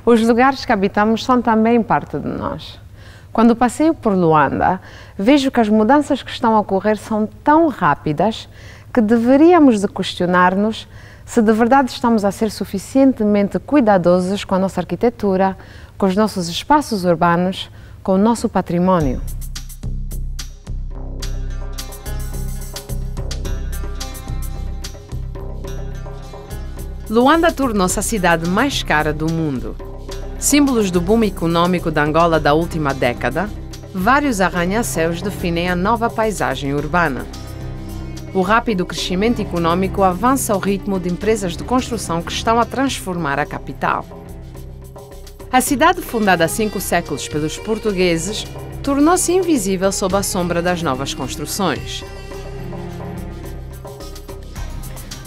Os lugares que habitamos são também parte de nós. Quando passeio por Luanda, vejo que as mudanças que estão a ocorrer são tão rápidas que deveríamos de questionar-nos se de verdade estamos a ser suficientemente cuidadosos com a nossa arquitetura, com os nossos espaços urbanos, com o nosso património. Luanda tornou-se a cidade mais cara do mundo. Símbolos do boom econômico de Angola da última década, vários arranha-céus definem a nova paisagem urbana. O rápido crescimento econômico avança ao ritmo de empresas de construção que estão a transformar a capital. A cidade, fundada há 5 séculos pelos portugueses, tornou-se invisível sob a sombra das novas construções.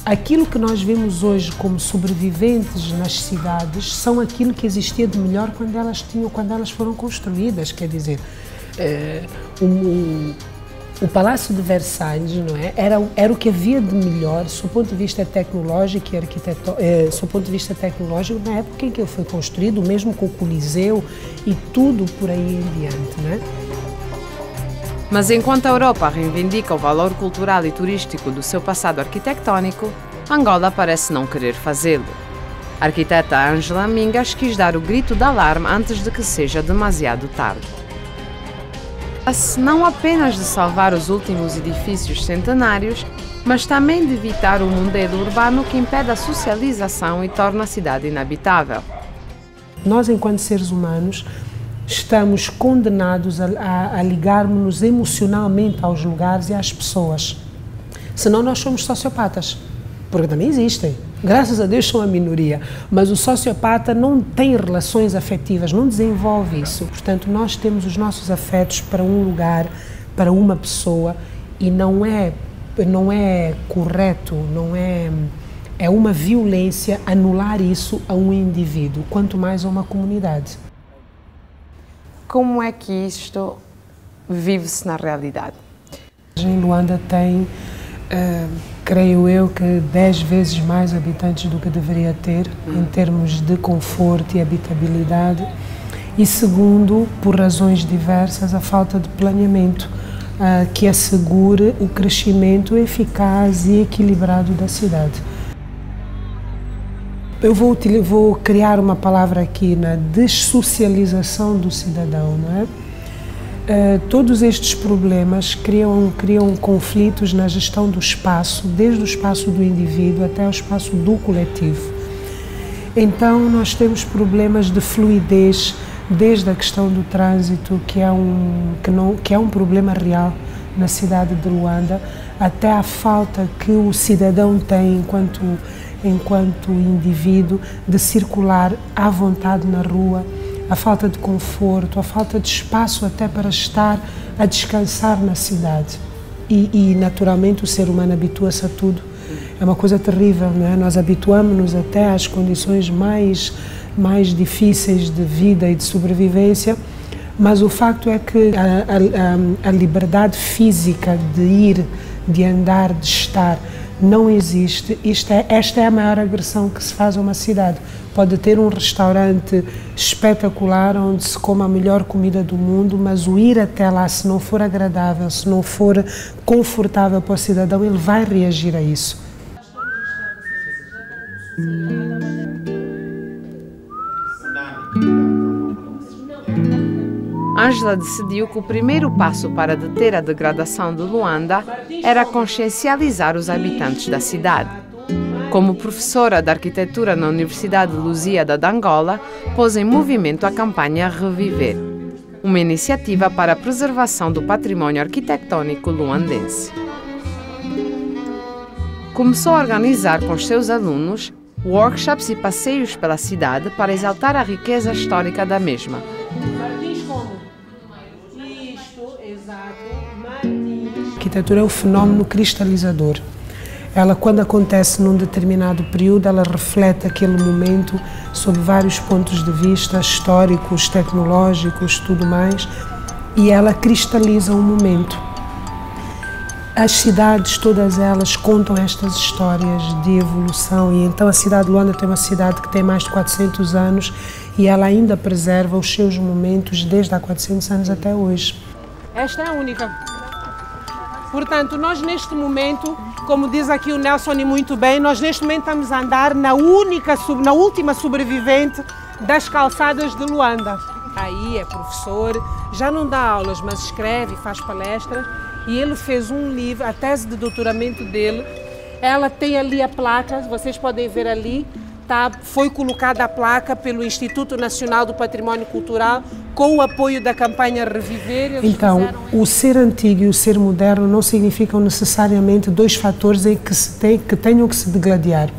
Aquilo que nós vemos hoje como sobreviventes nas cidades são aquilo que existia de melhor quando elas foram construídas. Quer dizer, o Palácio de Versalhes, não é? Era o que havia de melhor, sob o ponto de vista tecnológico e sob o ponto de vista tecnológico, na época em que ele foi construído, mesmo com o Coliseu e tudo por aí em diante, não é? Mas enquanto a Europa reivindica o valor cultural e turístico do seu passado arquitectónico, Angola parece não querer fazê-lo. A arquiteta Ângela Mingas quis dar o grito de alarme antes de que seja demasiado tarde. Não apenas de salvar os últimos edifícios centenários, mas também de evitar o modelo urbano que impede a socialização e torna a cidade inabitável. Nós, enquanto seres humanos, estamos condenados a ligarmos-nos emocionalmente aos lugares e às pessoas. Senão nós somos sociopatas, porque também existem. Graças a Deus são a minoria, mas o sociopata não tem relações afetivas, não desenvolve isso. Portanto, nós temos os nossos afetos para um lugar, para uma pessoa, e não é correto, é uma violência anular isso a um indivíduo, quanto mais a uma comunidade. Como é que isto vive-se na realidade? Em Luanda tem, creio eu, que 10 vezes mais habitantes do que deveria ter, em termos de conforto e habitabilidade. E segundo, por razões diversas, a falta de planeamento que assegure o crescimento eficaz e equilibrado da cidade. Eu vou criar uma palavra aqui na dessocialização do cidadão, não é? Todos estes problemas criam conflitos na gestão do espaço, desde o espaço do indivíduo até o espaço do coletivo. Então nós temos problemas de fluidez, desde a questão do trânsito, que é um problema real na cidade de Luanda, até a falta que o cidadão tem enquanto indivíduo de circular à vontade na rua, a falta de conforto, a falta de espaço até para estar a descansar na cidade. E naturalmente o ser humano habitua-se a tudo. É uma coisa terrível, não é? Nós habituamos-nos até às condições mais difíceis de vida e de sobrevivência, mas o facto é que a liberdade física de ir, de andar, de estar, não existe. Esta é a maior agressão que se faz a uma cidade. Pode ter um restaurante espetacular onde se come a melhor comida do mundo, mas o ir até lá, se não for agradável, se não for confortável para o cidadão, ele vai reagir a isso. Ângela decidiu que o primeiro passo para deter a degradação de Luanda era consciencializar os habitantes da cidade. Como professora de arquitetura na Universidade de Lusíada de Angola, pôs em movimento a campanha Reviver, uma iniciativa para a preservação do património arquitetônico luandense. Começou a organizar com os seus alunos workshops e passeios pela cidade para exaltar a riqueza histórica da mesma. A arquitetura é o fenómeno cristalizador. Ela, quando acontece num determinado período, ela reflete aquele momento sob vários pontos de vista, históricos, tecnológicos, tudo mais, e ela cristaliza o momento. As cidades, todas elas, contam estas histórias de evolução e então a cidade de Luanda tem uma cidade que tem mais de 400 anos e ela ainda preserva os seus momentos desde há 400 anos até hoje. Esta é a única. Portanto, nós neste momento, como diz aqui o Nelson e muito bem, nós neste momento estamos a andar na última sobrevivente das calçadas de Luanda. Aí é professor, já não dá aulas, mas escreve, faz palestras. E ele fez um livro, a tese de doutoramento dele. Ela tem ali a placa, vocês podem ver ali, foi colocada a placa pelo Instituto Nacional do Património Cultural com o apoio da campanha Reviver. Então, o ser antigo e o ser moderno não significam necessariamente dois fatores em que tenham que se degladiar.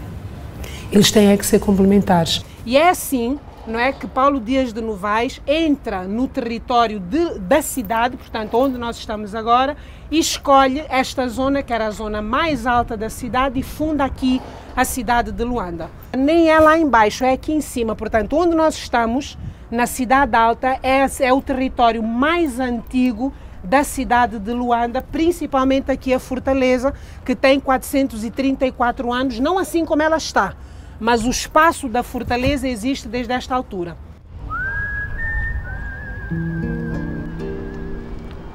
Eles têm que ser complementares. E é assim, não é, que Paulo Dias de Novaes entra no território da cidade, portanto, onde nós estamos agora, e escolhe esta zona, que era a zona mais alta da cidade, e funda aqui a cidade de Luanda. Nem é lá embaixo, é aqui em cima, portanto, onde nós estamos, na cidade alta, é o território mais antigo da cidade de Luanda, principalmente aqui a fortaleza, que tem 434 anos, não assim como ela está, mas o espaço da fortaleza existe desde esta altura.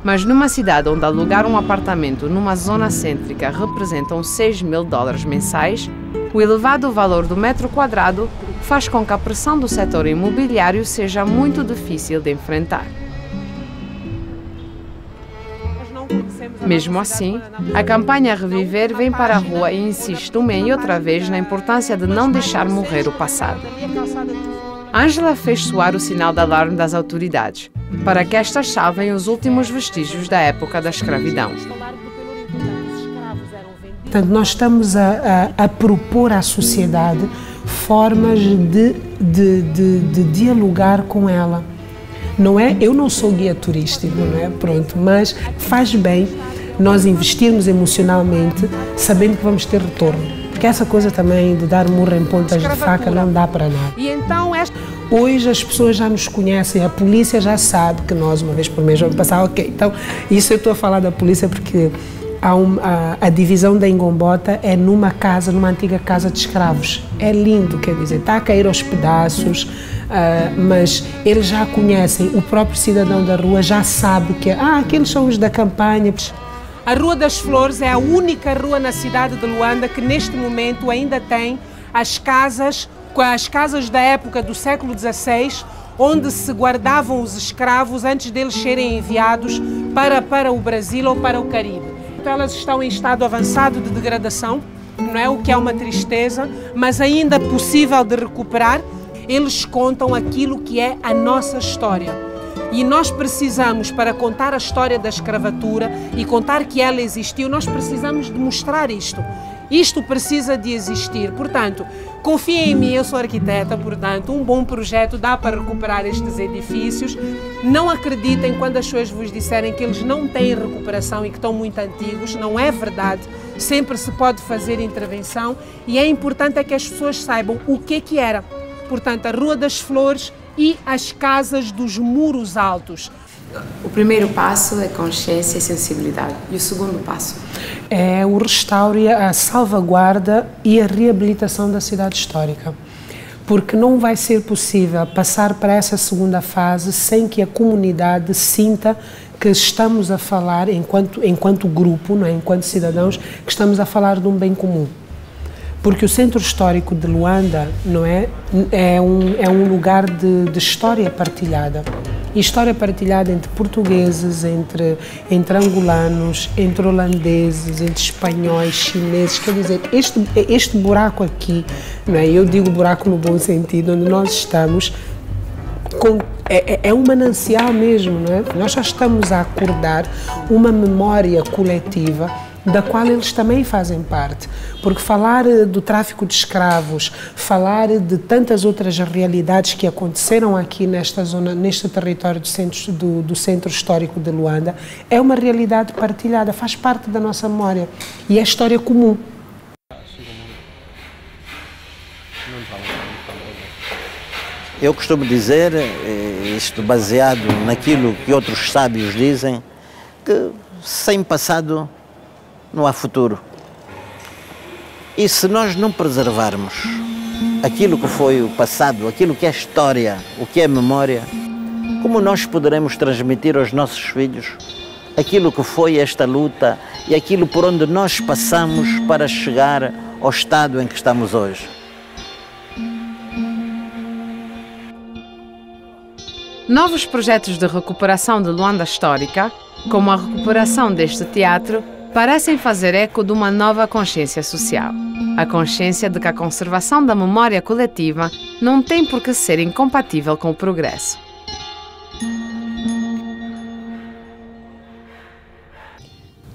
Mas numa cidade onde alugar um apartamento numa zona cêntrica representam $6.000 mensais, o elevado valor do metro quadrado faz com que a pressão do setor imobiliário seja muito difícil de enfrentar. Mesmo assim, a campanha Reviver vem para a rua e insiste uma e outra vez na importância de não deixar morrer o passado. Ângela fez soar o sinal de alarme das autoridades, para que estas salvem os últimos vestígios da época da escravidão. Portanto, nós estamos a propor à sociedade formas de dialogar com ela. Não é? Eu não sou guia turístico, não é? Pronto, mas faz bem nós investirmos emocionalmente sabendo que vamos ter retorno. Porque essa coisa também de dar murro em pontas de faca não dá para nada. E então hoje as pessoas já nos conhecem, a polícia já sabe que nós uma vez por mês vamos passar, ok. Então, isso eu estou a falar da polícia porque a divisão da Ingombota é numa antiga casa de escravos. É lindo, quer dizer, está a cair aos pedaços, mas eles já conhecem, o próprio cidadão da rua já sabe que aqueles são os da campanha. A Rua das Flores é a única rua na cidade de Luanda que neste momento ainda tem as casas da época do século XVI, onde se guardavam os escravos antes deles serem enviados para o Brasil ou para o Caribe. Então, elas estão em estado avançado de degradação, não é? O que é uma tristeza, mas ainda possível de recuperar. Eles contam aquilo que é a nossa história. E nós precisamos, para contar a história da escravatura e contar que ela existiu, nós precisamos de mostrar isto. Isto precisa de existir. Portanto, confiem em mim, eu sou arquiteta, portanto, um bom projeto dá para recuperar estes edifícios. Não acreditem quando as pessoas vos disserem que eles não têm recuperação e que estão muito antigos. Não é verdade. Sempre se pode fazer intervenção e é importante que as pessoas saibam o que era. Portanto, a Rua das Flores e as casas dos muros altos. O primeiro passo é consciência e sensibilidade. E o segundo passo? É o restauro, a salvaguarda e a reabilitação da cidade histórica. Porque não vai ser possível passar para essa segunda fase sem que a comunidade sinta que estamos a falar, enquanto grupo, não é? Enquanto cidadãos, que estamos a falar de um bem comum. Porque o Centro Histórico de Luanda, não é? É um lugar de história partilhada. E história partilhada entre portugueses, entre angolanos, entre holandeses, entre espanhóis, chineses. Quer dizer, este buraco aqui, não é? Eu digo buraco no bom sentido, onde nós estamos, é um manancial mesmo, não é? Nós já estamos a acordar uma memória coletiva da qual eles também fazem parte. Porque falar do tráfico de escravos, falar de tantas outras realidades que aconteceram aqui nesta zona, neste território do Centro Histórico de Luanda, é uma realidade partilhada, faz parte da nossa memória e é história comum. Eu costumo dizer, isto baseado naquilo que outros sábios dizem, que sem passado não há futuro. E se nós não preservarmos aquilo que foi o passado, aquilo que é história, o que é memória, como nós poderemos transmitir aos nossos filhos aquilo que foi esta luta e aquilo por onde nós passamos para chegar ao estado em que estamos hoje? Novos projetos de recuperação de Luanda histórica, como a recuperação deste teatro, parecem fazer eco de uma nova consciência social. A consciência de que a conservação da memória coletiva não tem por que ser incompatível com o progresso.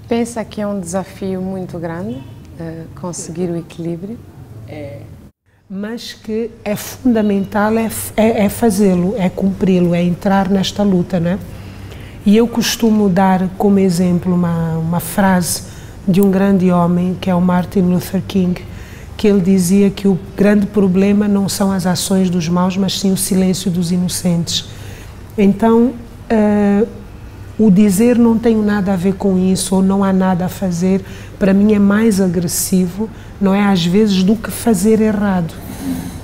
Pensa que é um desafio muito grande conseguir o equilíbrio? Mas que é fundamental fazê-lo, é cumpri-lo, é entrar nesta luta, né? E eu costumo dar como exemplo uma frase de um grande homem, que é o Martin Luther King, que ele dizia que o grande problema não são as ações dos maus, mas sim o silêncio dos inocentes. Então, o dizer não tenho nada a ver com isso, ou não há nada a fazer, para mim é mais agressivo, não é às vezes, do que fazer errado.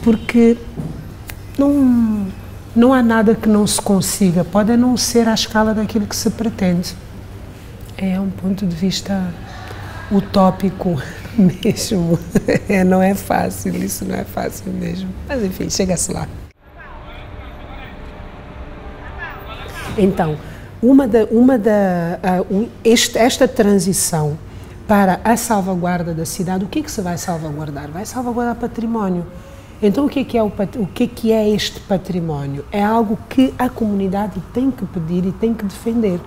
Porque não há nada que não se consiga, pode não ser à escala daquilo que se pretende. É um ponto de vista utópico mesmo. Não é fácil, isso não é fácil mesmo. Mas enfim, chega-se lá. Então, esta transição para a salvaguarda da cidade, o que se vai salvaguardar? Vai salvaguardar património. Então, o que é este património? É algo que a comunidade tem que pedir e tem que defender.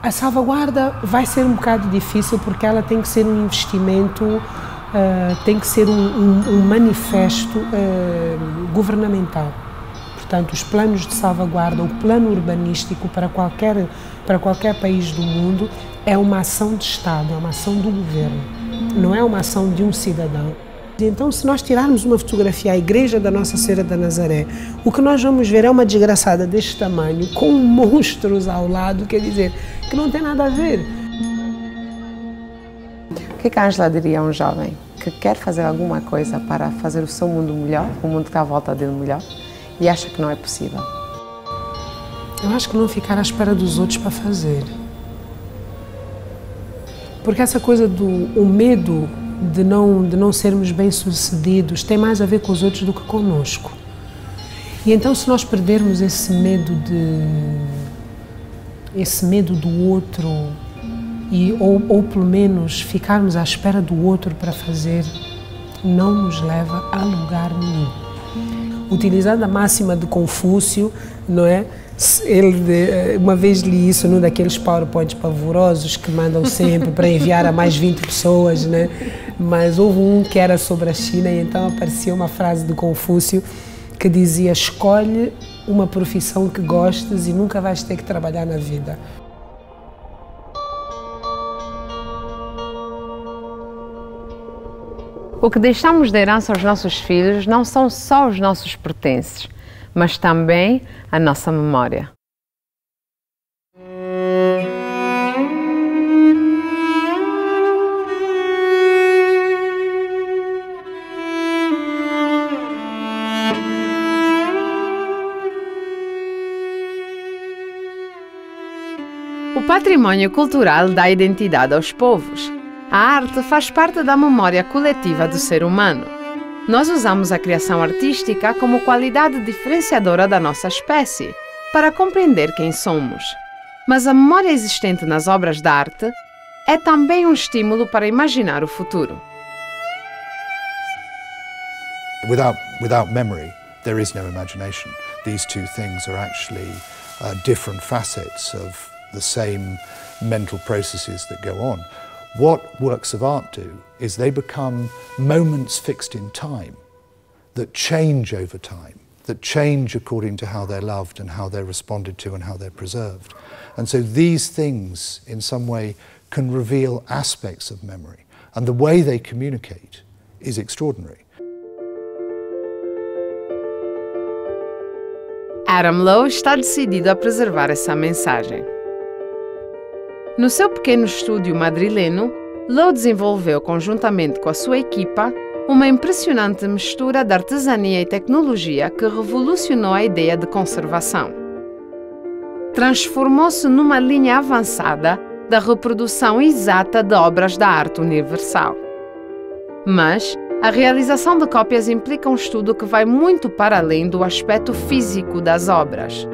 A salvaguarda vai ser um bocado difícil porque ela tem que ser um investimento, tem que ser um manifesto governamental. Portanto, os planos de salvaguarda, o plano urbanístico para qualquer país do mundo é uma ação de Estado, é uma ação do governo, não é uma ação de um cidadão. Então, se nós tirarmos uma fotografia à igreja da Nossa Senhora da Nazaré, o que nós vamos ver é uma desgraçada deste tamanho, com monstros ao lado, quer dizer, que não tem nada a ver. O que a Ângela diria a um jovem que quer fazer alguma coisa para fazer o seu mundo melhor, o mundo que está à volta dele melhor, e acha que não é possível? Eu acho que não ficar à espera dos outros para fazer. Porque essa coisa o medo de não sermos bem-sucedidos tem mais a ver com os outros do que conosco. E então, se nós perdermos esse medo do outro, ou pelo menos ficarmos à espera do outro para fazer, não nos leva a lugar nenhum. Utilizando a máxima de Confúcio, não é? Uma vez li isso num daqueles PowerPoints pavorosos que mandam sempre para enviar a mais 20 pessoas, né? Mas houve um que era sobre a China e então aparecia uma frase de Confúcio que dizia: escolhe uma profissão que gostes e nunca vais ter que trabalhar na vida. O que deixamos de herança aos nossos filhos não são só os nossos pertences, mas também a nossa memória. O patrimônio cultural dá identidade aos povos. A arte faz parte da memória coletiva do ser humano. Nós usamos a criação artística como qualidade diferenciadora da nossa espécie, para compreender quem somos. Mas a memória existente nas obras de arte é também um estímulo para imaginar o futuro. Without memory, there is no imagination. These two things are actually different facets of the same mental processes that go on. What works of art do is they become moments fixed in time that change over time, that change according to how they're loved and how they're responded to and how they're preserved. And so these things in some way can reveal aspects of memory, and the way they communicate is extraordinary. Adam Lowe está decidido a preservar essa mensagem. No seu pequeno estúdio madrileno, Lowe desenvolveu, conjuntamente com a sua equipa, uma impressionante mistura de artesania e tecnologia que revolucionou a ideia de conservação. Transformou-se numa linha avançada da reprodução exata de obras da arte universal. Mas a realização de cópias implica um estudo que vai muito para além do aspecto físico das obras.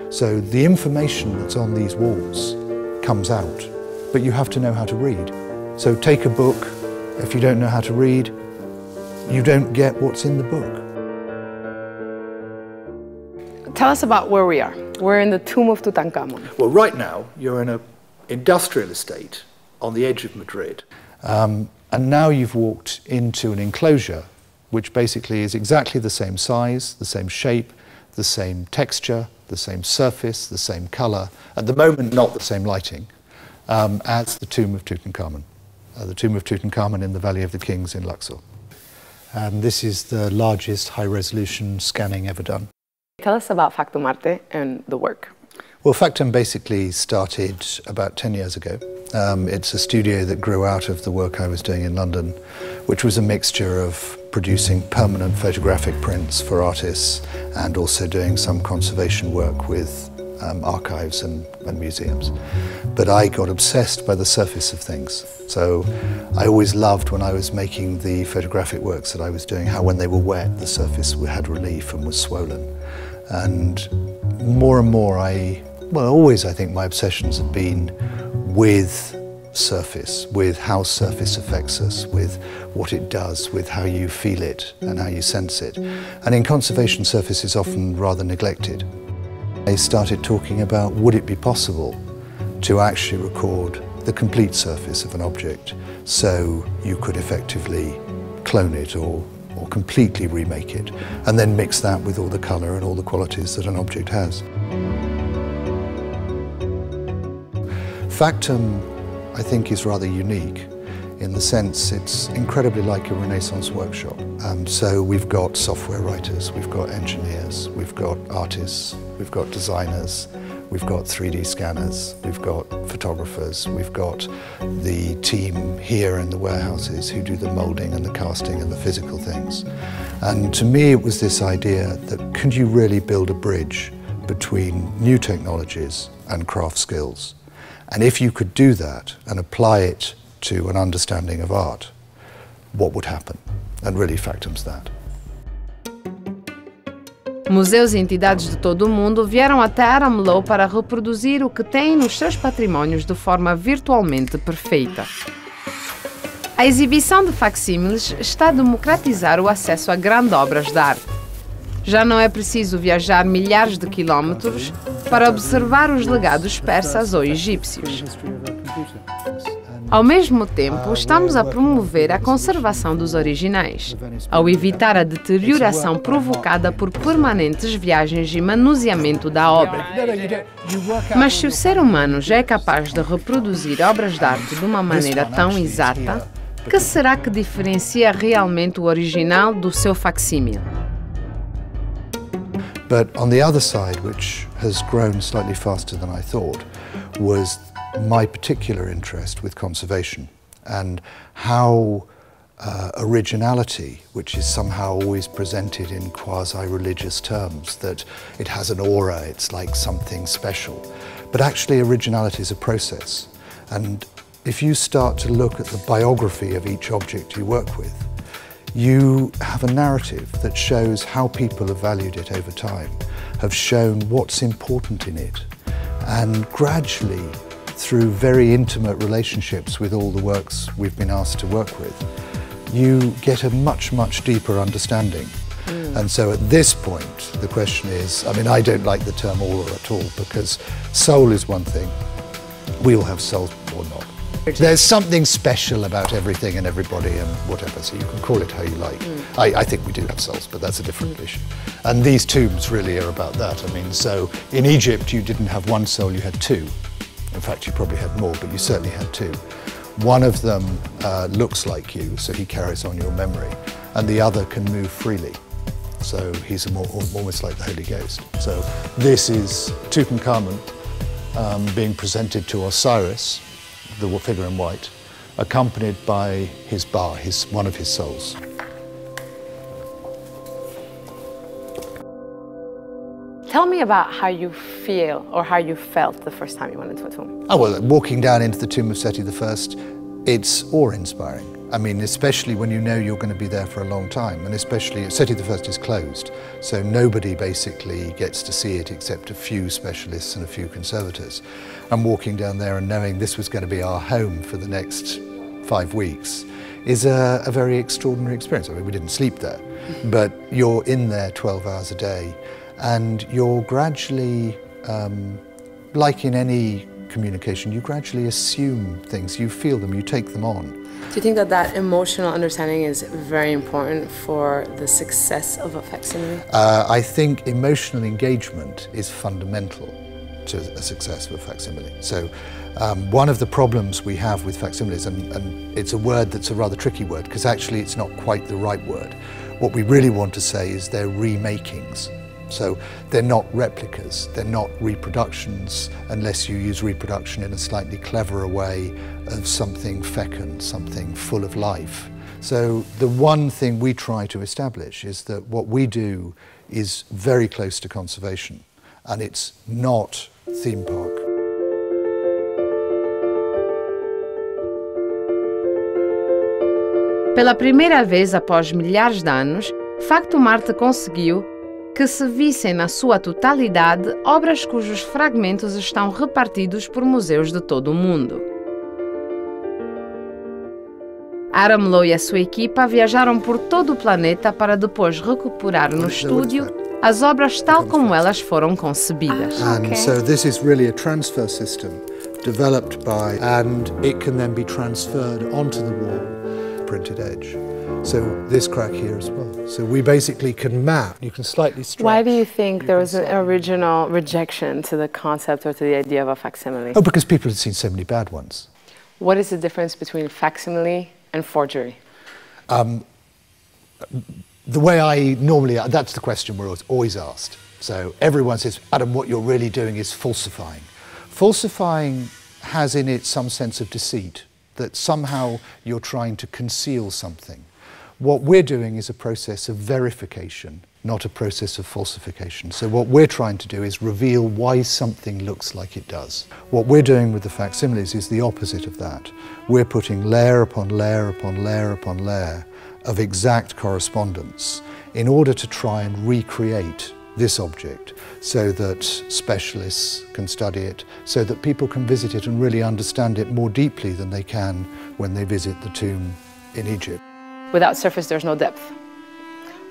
So the information that's on these walls comes out, but you have to know how to read. So take a book, if you don't know how to read, you don't get what's in the book. Tell us about where we are. We're in the tomb of Tutankhamun. Well, right now, you're in an industrial estate on the edge of Madrid. And now you've walked into an enclosure, which basically is exactly the same size, the same shape, the same texture, the same surface, the same colour, at the moment not the same lighting, as the tomb of Tutankhamun. The tomb of Tutankhamun in the Valley of the Kings in Luxor. And this is the largest high-resolution scanning ever done. Tell us about Factum Arte and the work. Well, Factum basically started about 10 years ago. It's a studio that grew out of the work I was doing in London, which was a mixture of producing permanent photographic prints for artists and also doing some conservation work with archives and museums. But I got obsessed by the surface of things. So I always loved when I was making the photographic works that I was doing, how when they were wet, the surface had relief and was swollen. And more and more always I think my obsessions have been with surface, with how surface affects us, with what it does, with how you feel it and how you sense it. And in conservation, surface is often rather neglected. I started talking about, would it be possible to actually record the complete surface of an object so you could effectively clone it or completely remake it, and then mix that with all the colour and all the qualities that an object has. Factum, I think, is rather unique in the sense it's incredibly like a Renaissance workshop. So we've got software writers, we've got engineers, we've got artists, we've got designers, we've got 3D scanners, we've got photographers, we've got the team here in the warehouses who do the moulding and the casting and the physical things. And to me it was this idea that could you really build a bridge between new technologies and craft skills? And if you could do that and apply it to an understanding of art, what would happen? And really Factum's that. Museus e entidades de todo o mundo vieram até Aram Lowe para reproduzir o que têm nos seus patrimónios de forma virtualmente perfeita. A exibição de facsímiles está a democratizar o acesso a grandes obras de arte. Já não é preciso viajar milhares de quilómetros para observar os legados persas ou egípcios. Ao mesmo tempo, estamos a promover a conservação dos originais, ao evitar a deterioração provocada por permanentes viagens e manuseamento da obra. Mas se o ser humano já é capaz de reproduzir obras de arte de uma maneira tão exata, que será que diferencia realmente o original do seu facsímile? But on the other side, which has grown slightly faster than I thought, was my particular interest with conservation and how originality, which is somehow always presented in quasi-religious terms, that it has an aura, it's like something special. But actually originality is a process. And if you start to look at the biography of each object you work with, you have a narrative that shows how people have valued it over time, have shown what's important in it, and gradually, through very intimate relationships with all the works we've been asked to work with, you get a much, much deeper understanding. And so at this point, the question is, I mean, I don't like the term aura at all, because soul is one thing, we all have soul or not. There's something special about everything and everybody and whatever, so you can call it how you like. I think we do have souls, but that's a different issue. And these tombs really are about that. I mean, so in Egypt you didn't have one soul, you had two. In fact, you probably had more, but you certainly had two. One of them looks like you, so he carries on your memory, and the other can move freely. So he's almost like the Holy Ghost. So this is Tutankhamun being presented to Osiris the figure in white, accompanied by his ba, one of his souls. Tell me about how you feel or how you felt the first time you went into a tomb. Oh, well, walking down into the tomb of Seti I, it's awe-inspiring. I mean, especially when you know you're going to be there for a long time, and especially Seti I is closed, so nobody basically gets to see it except a few specialists and a few conservators. And walking down there and knowing this was going to be our home for the next 5 weeks is a very extraordinary experience. I mean, we didn't sleep there, but you're in there 12 hours a day, and you're gradually, like in any communication, you gradually assume things, you feel them, you take them on. Do you think that that emotional understanding is very important for the success of a facsimile? I think emotional engagement is fundamental to a success of a facsimile. So one of the problems we have with facsimiles, and it's a word that's a rather tricky word because actually it's not quite the right word. What we really want to say is they're remakings. So they're not replicas, they're not reproductions, unless you use reproduction in a slightly cleverer way of something fecund, something full of life. So the one thing we try to establish is that what we do is very close to conservation, and it's not theme park. Pela primeira vez após milhares de anos, Factum Arte conseguiu que se vissem na sua totalidade obras cujos fragmentos estão repartidos por museus de todo o mundo. Aram Low e a sua equipa viajaram por todo o planeta para depois recuperar no estúdio as obras tal como elas foram concebidas. And so this is really a transfer system developed by, and it can then be transferred onto the wall, printed edge. So this crack here as well. So we basically can map. You can slightly stretch. Why do you think there was an original rejection to the concept or to the idea of a facsimile? Oh, because people had seen so many bad ones. What is the difference between facsimile and forgery? The way I normally, that's the question we're always asked. So everyone says, Adam, what you're really doing is falsifying. Falsifying has in it some sense of deceit, that somehow you're trying to conceal something. What we're doing is a process of verification, not a process of falsification. So what we're trying to do is reveal why something looks like it does. What we're doing with the facsimiles is the opposite of that. We're putting layer upon layer upon layer upon layer of exact correspondence in order to try and recreate this object so that specialists can study it, so that people can visit it and really understand it more deeply than they can when they visit the tomb in Egypt. Without surface, there's no depth.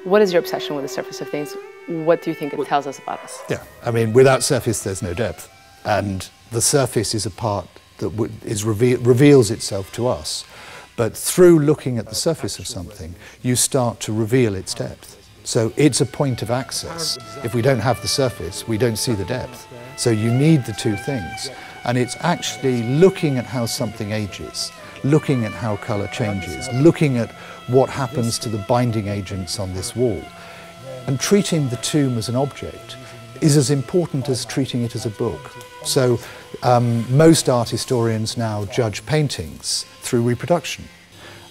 What is your obsession with the surface of things? What do you think it tells us about us? Yeah, I mean, without surface, there's no depth. And the surface is a part that reveals itself to us. But through looking at the surface of something, you start to reveal its depth. So it's a point of access. If we don't have the surface, we don't see the depth. So you need the two things. And it's actually looking at how something ages, looking at how colour changes, looking at what happens to the binding agents on this wall. And treating the tomb as an object is as important as treating it as a book. So most art historians now judge paintings through reproduction.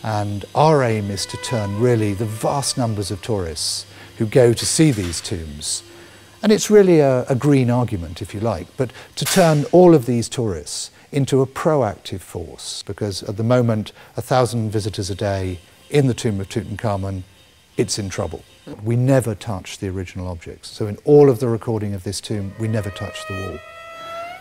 And our aim is to turn really the vast numbers of tourists who go to see these tombs, and it's really a green argument, if you like, but to turn all of these tourists into a proactive force, because at the moment, 1,000 visitors a day in the tomb of Tutankhamun, it's in trouble. We never touch the original objects. So in all of the recording of this tomb, we never touch the wall.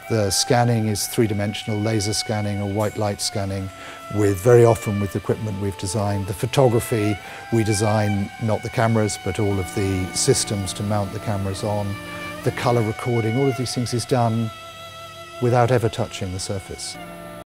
The scanning is three-dimensional laser scanning or white light scanning, very often with the equipment we've designed. The photography, we design not the cameras, but all of the systems to mount the cameras on. The colour recording, all of these things is done without ever touching the surface.